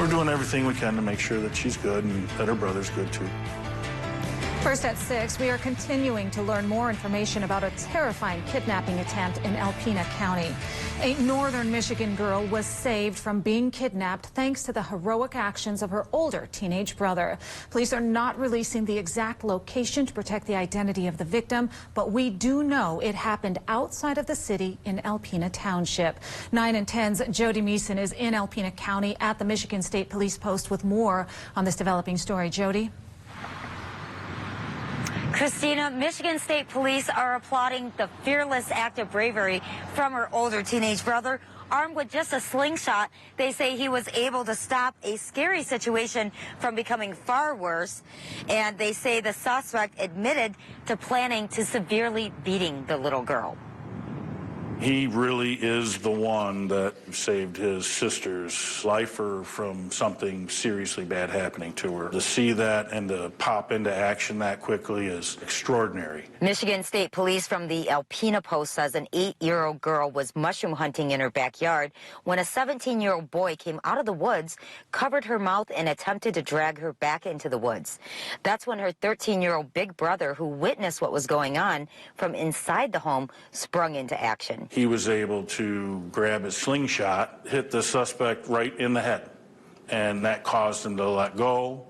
we're doing everything we can to make sure that she's good and that her brother's good too. First at 6, we are continuing to learn more information about a terrifying kidnapping attempt in Alpena County. A northern Michigan girl was saved from being kidnapped thanks to the heroic actions of her older teenage brother. Police are not releasing the exact location to protect the identity of the victim, but we do know it happened outside of the city in Alpena Township. 9 and 10's Jody Meeson is in Alpena County at the Michigan State Police Post with more on this developing story. Jody? Christina, Michigan State Police are applauding the fearless act of bravery from her older teenage brother. Armed with just a slingshot, they say he was able to stop a scary situation from becoming far worse. And they say the suspect admitted to planning to severely beating the little girl. He really is the one that saved his sister's life from something seriously bad happening to her. To see that and to pop into action that quickly is extraordinary. Michigan State Police from the Alpena Post says an 8-year-old girl was mushroom hunting in her backyard when a 17-year-old boy came out of the woods, covered her mouth, and attempted to drag her back into the woods. That's when her 13-year-old big brother, who witnessed what was going on from inside the home, sprung into action. He was able to grab his slingshot, hit the suspect right in the head, and that caused him to let go.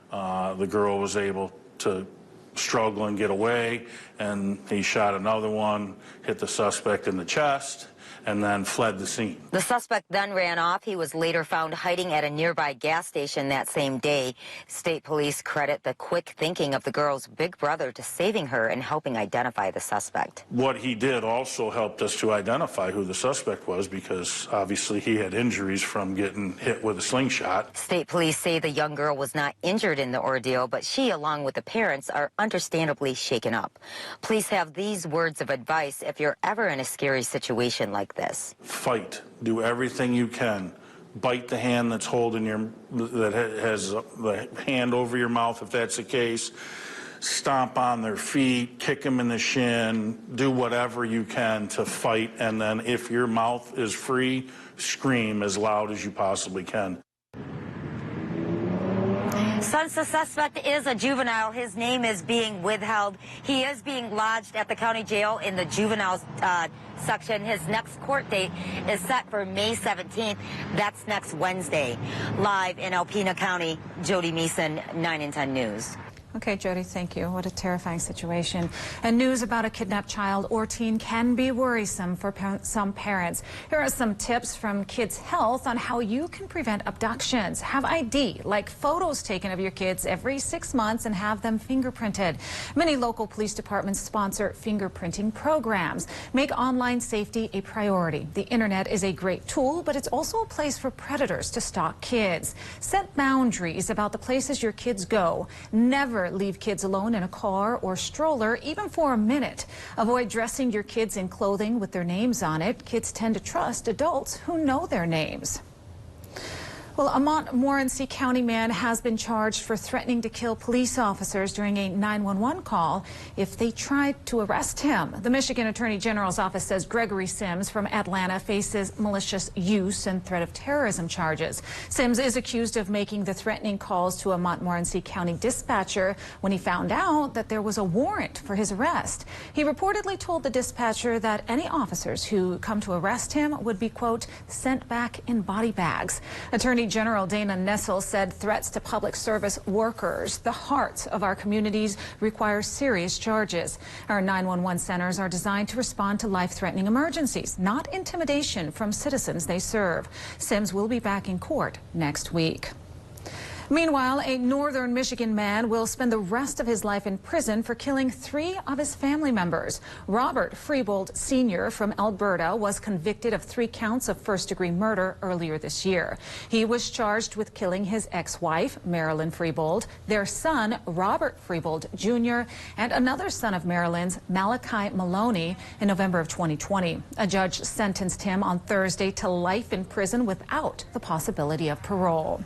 The girl was able to struggle and get away, and he shot another one, hit the suspect in the chest, and then fled the scene. The suspect then ran off. He was later found hiding at a nearby gas station that same day. State police credit the quick thinking of the girl's big brother to saving her and helping identify the suspect. What he did also helped us to identify who the suspect was, because obviously he had injuries from getting hit with a slingshot. State police say the young girl was not injured in the ordeal, but she, along with the parents, are understandably shaken up. Police have these words of advice if you're ever in a scary situation like this. Fight. Do everything you can. Bite the hand that's holding that has the hand over your mouth if that's the case. Stomp on their feet, kick them in the shin, do whatever you can to fight, and then if your mouth is free, scream as loud as you possibly can. Since the suspect is a juvenile, his name is being withheld. He is being lodged at the county jail in the juvenile section. His next court date is set for May 17th. That's next Wednesday. Live in Alpena County, Jody Meeson, 9 and 10 News. Okay, Jody, thank you. What a terrifying situation. And news about a kidnapped child or teen can be worrisome for some parents. Here are some tips from Kids Health on how you can prevent abductions. Have ID, like photos taken of your kids every 6 months and have them fingerprinted. Many local police departments sponsor fingerprinting programs. Make online safety a priority. The internet is a great tool, but it's also a place for predators to stalk kids. Set boundaries about the places your kids go. Never leave kids alone in a car or stroller, even for a minute. Avoid dressing your kids in clothing with their names on it. Kids tend to trust adults who know their names. Well, a Montmorency County man has been charged for threatening to kill police officers during a 911 call if they tried to arrest him. The Michigan Attorney General's office says Gregory Sims from Atlanta faces malicious use and threat of terrorism charges. Sims is accused of making the threatening calls to a Montmorency County dispatcher when he found out that there was a warrant for his arrest. He reportedly told the dispatcher that any officers who come to arrest him would be, quote, sent back in body bags. Attorney General Dana Nessel said threats to public service workers, the heart of our communities, require serious charges. Our 911 centers are designed to respond to life-threatening emergencies, not intimidation from citizens they serve. Sims will be back in court next week. Meanwhile, a northern Michigan man will spend the rest of his life in prison for killing 3 of his family members. Robert Freebold Sr. from Alberta was convicted of 3 counts of first-degree murder earlier this year. He was charged with killing his ex-wife, Marilyn Freebold, their son, Robert Freebold Jr., and another son of Marilyn's, Malachi Maloney, in November of 2020. A judge sentenced him on Thursday to life in prison without the possibility of parole.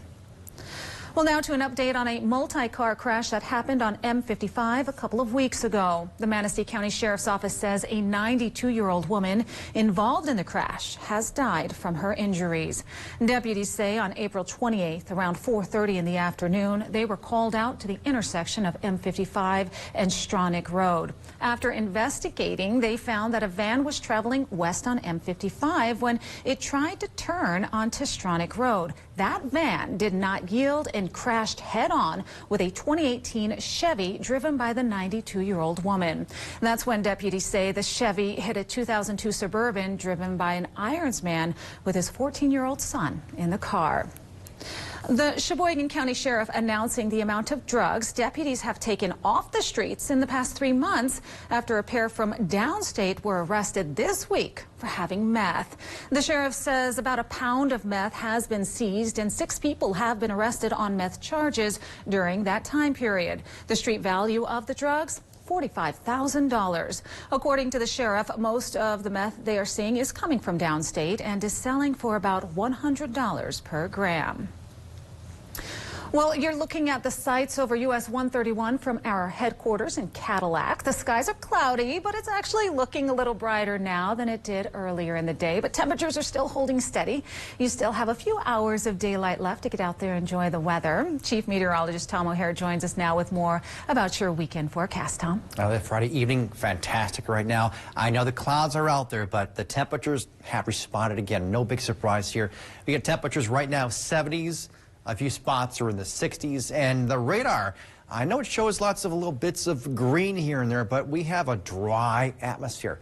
Well, now to an update on a multi-car crash that happened on M55 a couple of weeks ago. The Manistee County Sheriff's Office says a 92-year-old woman involved in the crash has died from her injuries. Deputies say on April 28th, around 4:30 in the afternoon, they were called out to the intersection of M55 and Stronach Road. After investigating, they found that a van was traveling west on M55 when it tried to turn onto Stronach Road. That van did not yield and crashed head-on with a 2018 Chevy driven by the 92-year-old woman. That's when deputies say the Chevy hit a 2002 Suburban driven by an Irons man with his 14-year-old son in the car. The Sheboygan County Sheriff announcing the amount of drugs deputies have taken off the streets in the past 3 months after a pair from downstate were arrested this week for having meth. The sheriff says about a pound of meth has been seized and 6 people have been arrested on meth charges during that time period. The street value of the drugs? $45,000. According to the sheriff, most of the meth they are seeing is coming from downstate and is selling for about $100 per gram. Well, you're looking at the sights over US 131 from our headquarters in Cadillac. The skies are cloudy, but it's actually looking a little brighter now than it did earlier in the day. But temperatures are still holding steady. You still have a few hours of daylight left to get out there and enjoy the weather. Chief Meteorologist Tom O'Hare joins us now with more about your weekend forecast. Tom? The Friday evening, fantastic right now. I know the clouds are out there, but the temperatures have responded again. No big surprise here. We get temperatures right now, 70s. A few spots are in the 60s, and the radar, I know it shows lots of little bits of green here and there, but we have a dry atmosphere.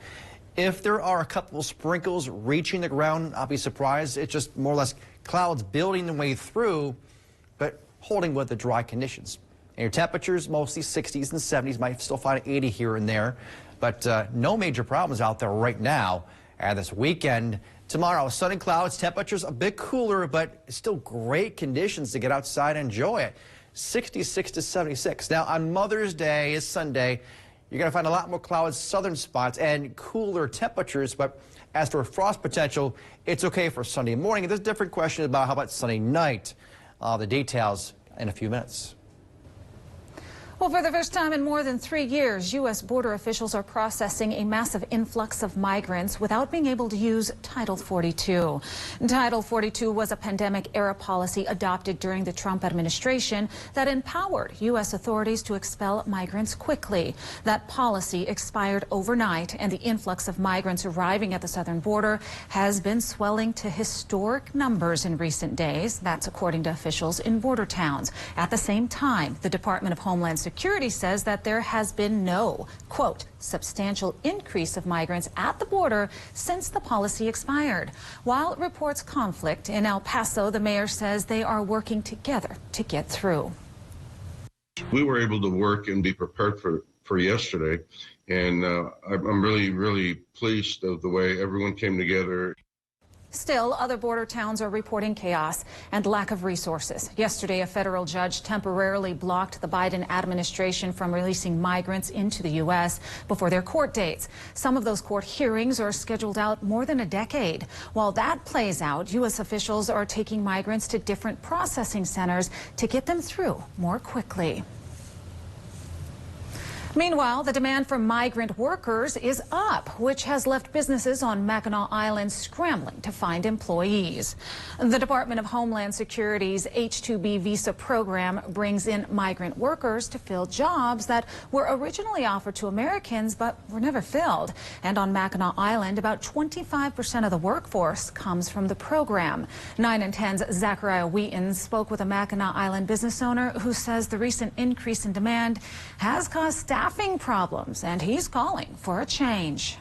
If there are a couple of sprinkles reaching the ground, I'll be surprised. It's just more or less clouds building their way through, but holding with the dry conditions. And your temperatures, mostly 60s and 70s, might still find 80 here and there, but no major problems out there right now. And this weekend, tomorrow, sun and clouds, temperatures a bit cooler, but still great conditions to get outside and enjoy it. 66 to 76. Now, on Mother's Day is Sunday. You're going to find a lot more clouds, southern spots, and cooler temperatures. But as for frost potential, it's okay for Sunday morning. There's a different question about how about Sunday night. The details in a few minutes. Well, for the first time in more than 3 years, U.S. border officials are processing a massive influx of migrants without being able to use Title 42. Title 42 was a pandemic-era policy adopted during the Trump administration that empowered U.S. authorities to expel migrants quickly. That policy expired overnight, and the influx of migrants arriving at the southern border has been swelling to historic numbers in recent days. That's according to officials in border towns. At the same time, the Department of Homeland Security says that there has been no, quote, substantial increase of migrants at the border since the policy expired. While reports conflict in El Paso, the mayor says they are working together to get through. We were able to work and be prepared for yesterday, and I'm really pleased of the way everyone came together. Still, other border towns are reporting chaos and lack of resources. Yesterday, a federal judge temporarily blocked the Biden administration from releasing migrants into the U.S. before their court dates. Some of those court hearings are scheduled out more than a decade. While that plays out, U.S. officials are taking migrants to different processing centers to get them through more quickly. Meanwhile, the demand for migrant workers is up, which has left businesses on Mackinac Island scrambling to find employees. The Department of Homeland Security's H-2B visa program brings in migrant workers to fill jobs that were originally offered to Americans but were never filled. And on Mackinac Island, about 25% of the workforce comes from the program. 9 and 10's Zachariah Wheaton spoke with a Mackinac Island business owner who says the recent increase in demand has caused staffing problems, and he's calling for a change.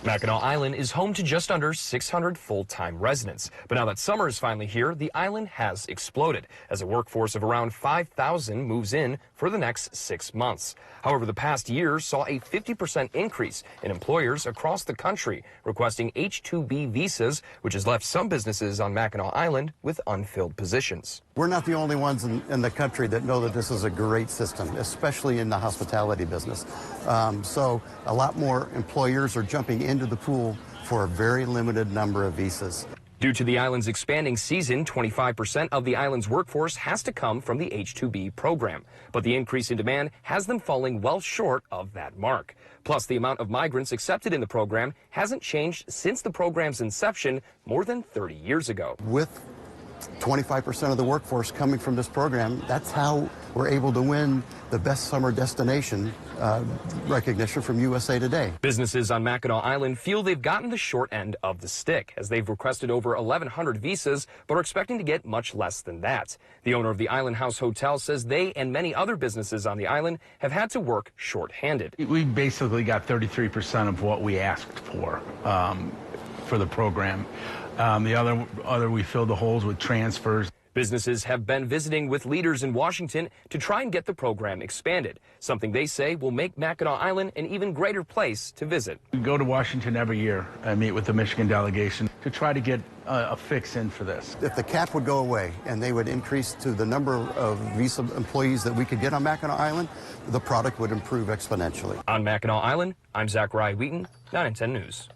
Mackinac Island is home to just under 600 full-time residents. But now that summer is finally here, the island has exploded as a workforce of around 5,000 moves in for the next 6 months. However, the past year saw a 50% increase in employers across the country requesting H-2B visas, which has left some businesses on Mackinac Island with unfilled positions. We're not the only ones in the country that know that this is a great system, especially in the hospitality business. So a lot more employers are jumping into the pool for a very limited number of visas. Due to the island's expanding season, 25% of the island's workforce has to come from the H-2B program. But the increase in demand has them falling well short of that mark. Plus, the amount of migrants accepted in the program hasn't changed since the program's inception more than 30 years ago. With 25% of the workforce coming from this program, that's how we're able to win the best summer destination recognition from USA Today. Businesses on Mackinac Island feel they've gotten the short end of the stick, as they've requested over 1,100 visas, but are expecting to get much less than that. The owner of the Island House Hotel says they and many other businesses on the island have had to work short-handed. We basically got 33% of what we asked for the program. The other, we filled the holes with transfers. Businesses have been visiting with leaders in Washington to try and get the program expanded, something they say will make Mackinac Island an even greater place to visit. We go to Washington every year and meet with the Michigan delegation to try to get a fix in for this. If the cap would go away and they would increase to the number of visa employees that we could get on Mackinac Island, the product would improve exponentially. On Mackinac Island, I'm Zachariah Wheaton, 9 and 10 News.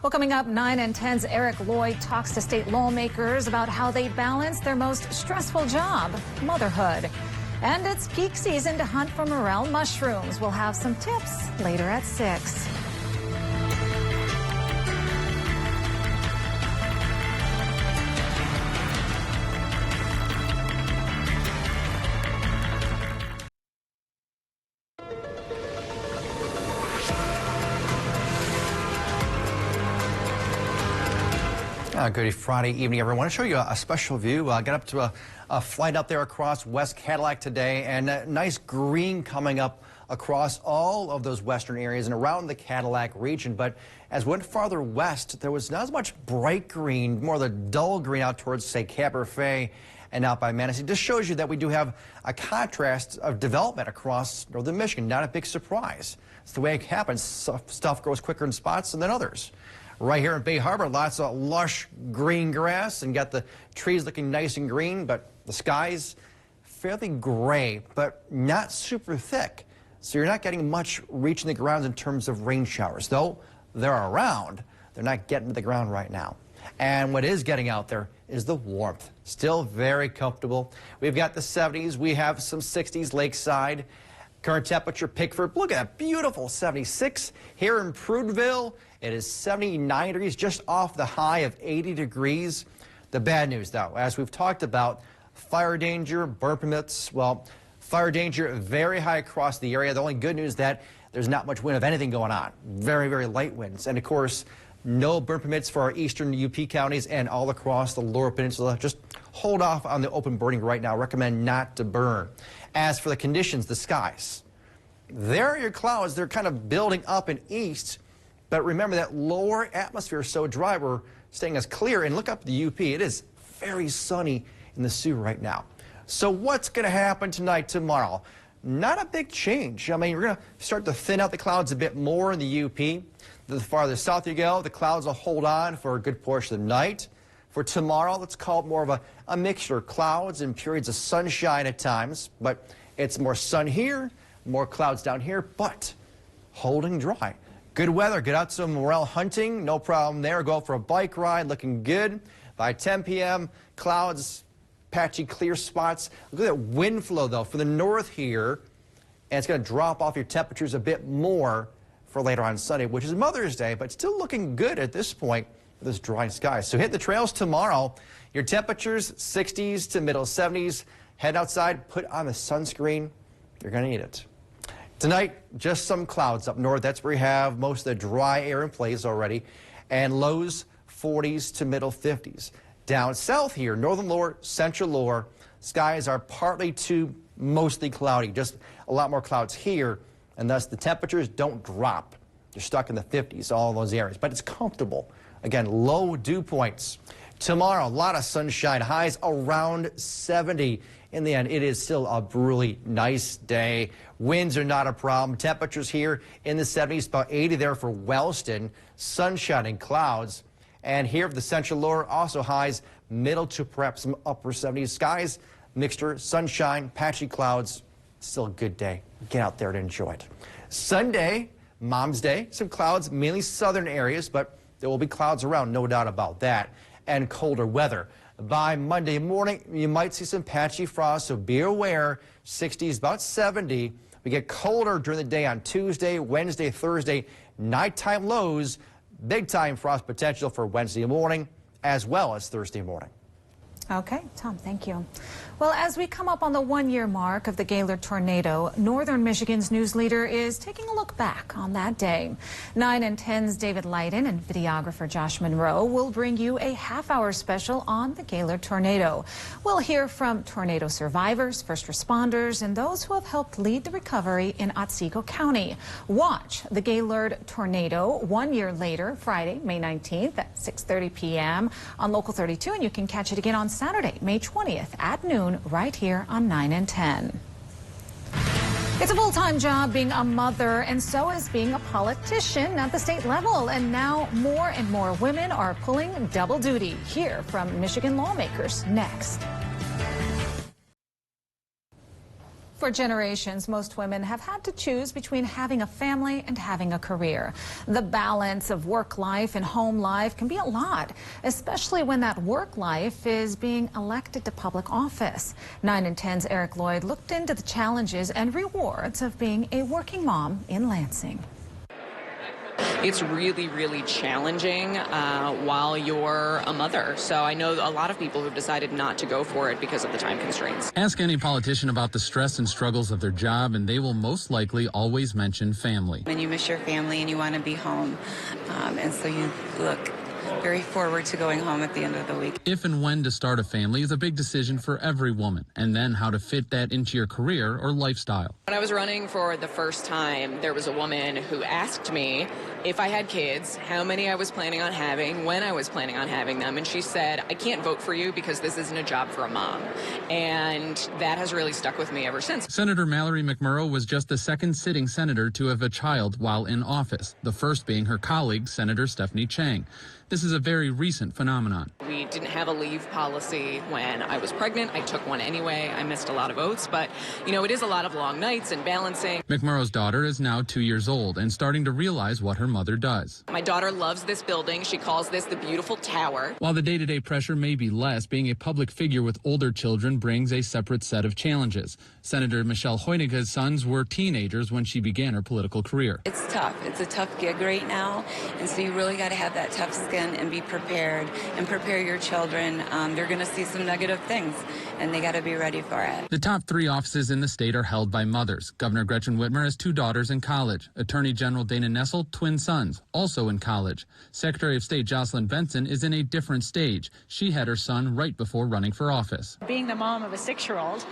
Well, coming up, 9 and 10's Eric Lloyd talks to state lawmakers about how they balance their most stressful job, motherhood. And it's peak season to hunt for morel mushrooms. We'll have some tips later at 6. Good Friday evening, everyone. I want to show you a special view. Got up to a flight up there across West Cadillac today, and a nice green coming up across all of those western areas and around the Cadillac region. But as we went farther west, there was not as much bright green, more the dull green out towards, say, Cabernet and out by Manistee. This shows you that we do have a contrast of development across northern Michigan. Not a big surprise. It's the way it happens. Stuff grows quicker in spots than others. Right here in Bay Harbor, lots of lush green grass and got the trees looking nice and green, but the sky's fairly gray, but not super thick. So you're not getting much reaching the ground in terms of rain showers. Though they're around, they're not getting to the ground right now. And what is getting out there is the warmth. Still very comfortable. We've got the 70s. We have some 60s lakeside. Current temperature, Pickford, look at that beautiful 76. Here in Prudeville, it is 79 degrees, just off the high of 80 degrees. The bad news, though, as we've talked about, fire danger, burn permits, well, fire danger very high across the area. The only good news is that there's not much wind of anything going on. Very, very light winds. And, of course, no burn permits for our eastern UP counties and all across the lower peninsula. Just hold off on the open burning right now. Recommend not to burn. As for the conditions, the skies, there are your clouds. They're kind of building up in east. But remember, that lower atmosphere is so dry, we're staying as clear. And look up the UP. It is very sunny in the Sioux right now. So what's going to happen tonight, tomorrow? Not a big change. I mean, we're going to start to thin out the clouds a bit more in the UP. The farther south you go, the clouds will hold on for a good portion of the night. For tomorrow, let's call it more of a mixture of clouds and periods of sunshine at times. But it's more sun here, more clouds down here, but holding dry. Good weather. Get out some morel hunting. No problem there. Go out for a bike ride. Looking good. By 10 p.m., clouds, patchy clear spots. Look at that wind flow, though, for the north here. And it's going to drop off your temperatures a bit more for later on Sunday, which is Mother's Day, but still looking good at this point with this dry sky. So hit the trails tomorrow. Your temperatures, 60s to middle 70s. Head outside, put on the sunscreen. You're going to need it. Tonight, just some clouds up north. That's where we have most of the dry air in place already. And lows 40s to middle 50s. Down south here, northern lower, central lower, skies are partly to mostly cloudy. Just a lot more clouds here, and thus the temperatures don't drop. You're stuck in the 50s, all those areas, but it's comfortable. Again, low dew points. Tomorrow, a lot of sunshine, highs around 70. In the end, it is still a really nice day. Winds are not a problem. Temperatures here in the 70s, about 80 there for Wellston. Sunshine and clouds. And here for the central lower, also highs middle to perhaps some upper 70s. Skies, mixture, sunshine, patchy clouds. Still a good day. Get out there to enjoy it. Sunday, Mom's Day, some clouds, mainly southern areas, but There will be clouds around, no doubt about that, and colder weather. By Monday morning, you might see some patchy frost, so be aware. 60s, about 70. We get colder during the day on Tuesday, Wednesday, Thursday. Nighttime lows, big time frost potential for Wednesday morning as well as Thursday morning. Okay, Tom, thank you. Well, as we come up on the one-year mark of the Gaylord tornado, Northern Michigan's news leader is taking a look back on that day. 9 and 10's David Leiden and videographer Josh Monroe will bring you a half-hour special on the Gaylord tornado. We'll hear from tornado survivors, first responders, and those who have helped lead the recovery in Otsego County. Watch the Gaylord tornado 1 year later, Friday, May 19th at 6:30 p.m. on Local 32, and you can catch it again on Saturday, May 20th at noon right here on 9 and 10. It's a full-time job being a mother, and so is being a politician at the state level. And now more and more women are pulling double duty. Hear from Michigan lawmakers next. For generations, most women have had to choose between having a family and having a career. The balance of work life and home life can be a lot, especially when that work life is being elected to public office. 9 and 10's Eric Lloyd looked into the challenges and rewards of being a working mom in Lansing. It's really, really challenging while you're a mother. So I know a lot of people who've decided not to go for it because of the time constraints. Ask any politician about the stress and struggles of their job, and they will most likely always mention family. When you miss your family and you want to be home, and so you look very forward to going home at the end of the week. If and when to start a family is a big decision for every woman, and then how to fit that into your career or lifestyle. When I was running for the first time, there was a woman who asked me if I had kids, how many I was planning on having, when I was planning on having them, and she said, I can't vote for you because this isn't a job for a mom. And that has really stuck with me ever since. Senator Mallory McMurrow was just the second sitting senator to have a child while in office, the first being her colleague, Senator Stephanie Chang. This is a very recent phenomenon. We didn't have a leave policy when I was pregnant. I took one anyway. I missed a lot of oaths, but, you know, it is a lot of long nights and balancing. McMurrow's daughter is now 2 years old and starting to realize what her mother does. My daughter loves this building. She calls this the beautiful tower. While the day-to-day pressure may be less, being a public figure with older children brings a separate set of challenges. Senator Michelle Hoyniga's sons were teenagers when she began her political career. It's tough. It's a tough gig right now, and so you really got to have that tough skin and be prepared and prepare your children. They're going to see some negative things, and they got to be ready for it. The top 3 offices in the state are held by mothers. Governor Gretchen Whitmer has 2 daughters in college. Attorney General Dana Nessel, twin sons, also in college. Secretary of State Jocelyn Benson is in a different stage. She had her son right before running for office. Being the mom of a 6-year-old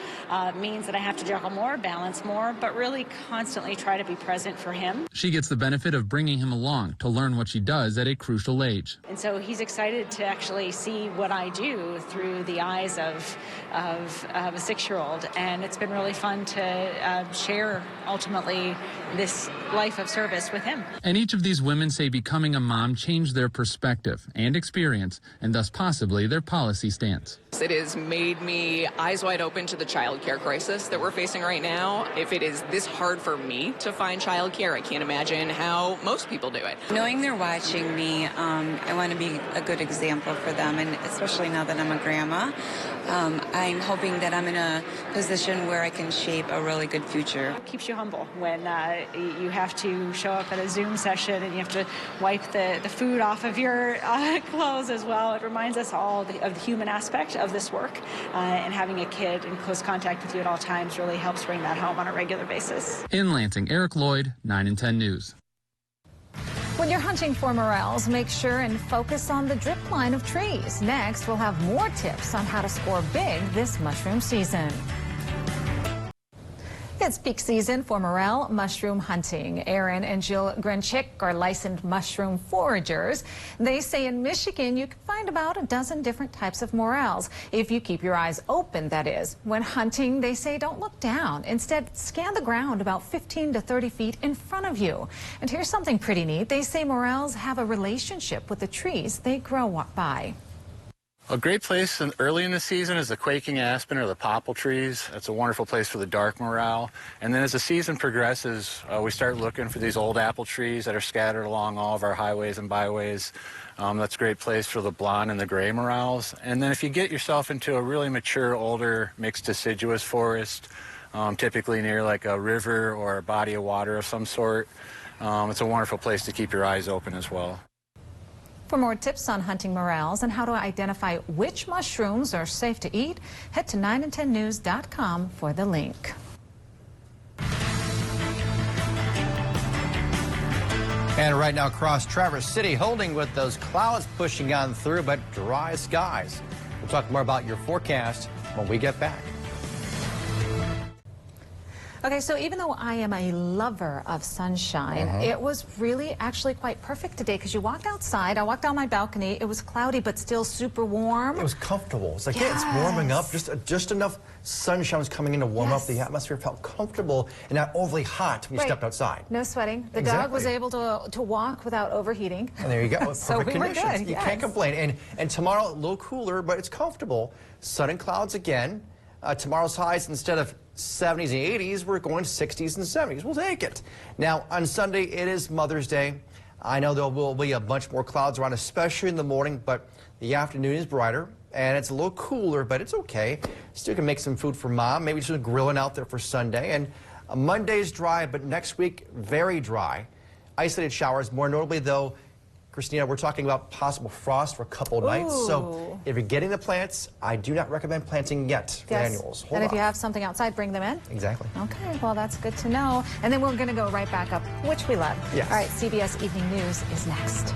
means that I have to juggle more, balance more, but really constantly try to be present for him. She gets the benefit of bringing him along to learn what she does at a crucial age. And so he's excited to actually see what I do through the eyes of a 6-year-old. And it's been really fun to share, ultimately, this life of service with him. And each of these women say becoming a mom changed their perspective and experience, and thus possibly their policy stance. It has made me eyes wide open to the child care crisis that we're facing right now. If it is this hard for me to find child care, I can't imagine how most people do it. Knowing they're watching me, I want to be a good example for them, and especially now that I'm a grandma, I'm hoping that I'm in a position where I can shape a really good future. It keeps you humble when you have to show up at a Zoom session and you have to wipe the food off of your clothes as well. It reminds us all of the human aspect of this work, and having a kid in close contact with you at all times really helps bring that home on a regular basis. In Lansing, Eric Lloyd, 9 and 10 News. When you're hunting for morels, make sure and focus on the drip line of trees. Next, we'll have more tips on how to score big this mushroom season. It's peak season for morel mushroom hunting. Aaron and Jill Grenchick are licensed mushroom foragers. They say in Michigan you can find about a dozen different types of morels. If you keep your eyes open, that is. When hunting, they say don't look down. Instead, scan the ground about 15 to 30 feet in front of you. And here's something pretty neat. They say morels have a relationship with the trees they grow by. A great place early in the season is the quaking aspen or the popple trees. That's a wonderful place for the dark morel. And then as the season progresses, we start looking for these old apple trees that are scattered along all of our highways and byways. That's a great place for the blonde and the gray morels. And then if you get yourself into a really mature, older, mixed deciduous forest, typically near like a river or a body of water of some sort, it's a wonderful place to keep your eyes open as well. For more tips on hunting morels and how to identify which mushrooms are safe to eat, head to 9and10news.com for the link. And right now across Traverse City, holding with those clouds pushing on through, but dry skies. We'll talk more about your forecast when we get back. Okay, so even though I am a lover of sunshine, it was really actually quite perfect today because you walk outside. I walked on my balcony. It was cloudy, but still super warm. It was comfortable. It's like, yeah, it's warming up. Just enough sunshine was coming in to warm up. The atmosphere felt comfortable and not overly hot when you stepped outside. No sweating. The dog was able to walk without overheating. And there you go. So Perfect we were conditions. good. You can't complain. And tomorrow, a little cooler, but it's comfortable. Sun and clouds again. Tomorrow's highs, instead of 70s and 80s, we're going 60s and 70s. We'll take it. Now, on Sunday, it is Mother's Day. I know there will be a bunch more clouds around, especially in the morning, but the afternoon is brighter, and it's a little cooler, but it's okay. Still can make some food for Mom, maybe just grilling out there for Sunday. And Monday's dry, but next week, very dry. Isolated showers, more notably, though, Christina, we're talking about possible frost for a couple of nights. So if you're getting the plants, I do not recommend planting yet for annuals. Hold and if on. you have something outside, bring them in. Exactly. Okay, well, that's good to know. And then we're going to go right back up, which we love. Yes. All right, CBS Evening News is next.